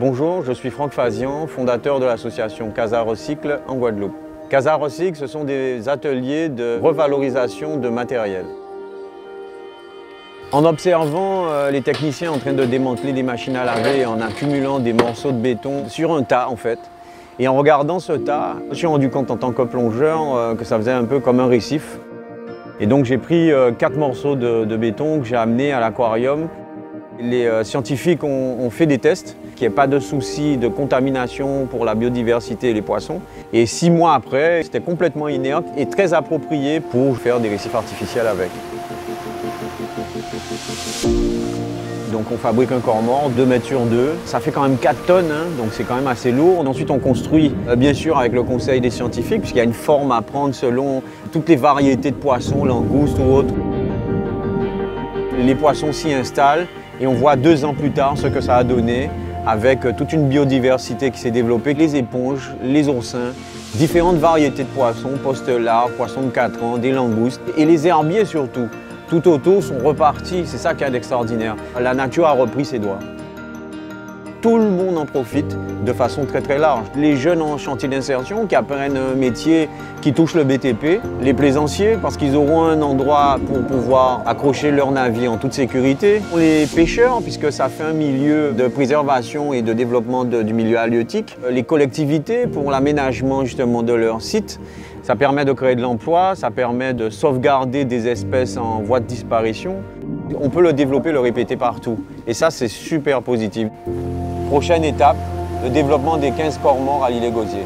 Bonjour, je suis Franck Fazian, fondateur de l'association Casa Recycle en Guadeloupe. Casa Recycle, ce sont des ateliers de revalorisation de matériel. En observant les techniciens en train de démanteler des machines à laver, en accumulant des morceaux de béton sur un tas en fait, et en regardant ce tas, je me suis rendu compte en tant que plongeur que ça faisait un peu comme un récif. Et donc j'ai pris 4 morceaux de béton que j'ai amenés à l'aquarium. Les scientifiques ont fait des tests, qu'il n'y ait pas de souci de contamination pour la biodiversité et les poissons. Et 6 mois après, c'était complètement inerte et très approprié pour faire des récifs artificiels avec. Donc on fabrique un corps mort, 2 mètres sur 2. Ça fait quand même 4 tonnes, hein, donc c'est quand même assez lourd. Ensuite on construit, bien sûr avec le conseil des scientifiques, puisqu'il y a une forme à prendre selon toutes les variétés de poissons, langoustes ou autres. Les poissons s'y installent et on voit 2 ans plus tard ce que ça a donné, avec toute une biodiversité qui s'est développée, les éponges, les oursins, différentes variétés de poissons, poste-larves, poissons de 4 ans, des langoustes et les herbiers surtout. Tout autour sont repartis, c'est ça qui est d'extraordinaire. La nature a repris ses droits. Tout le monde en profite de façon très large. Les jeunes en chantier d'insertion qui apprennent un métier qui touche le BTP, les plaisanciers parce qu'ils auront un endroit pour pouvoir accrocher leur navire en toute sécurité, les pêcheurs puisque ça fait un milieu de préservation et de développement du milieu halieutique, les collectivités pour l'aménagement justement de leur site. Ça permet de créer de l'emploi, ça permet de sauvegarder des espèces en voie de disparition. On peut le développer, le répéter partout. Et ça, c'est super positif. Prochaine étape, le développement des 15 corps morts à l'île Gosier.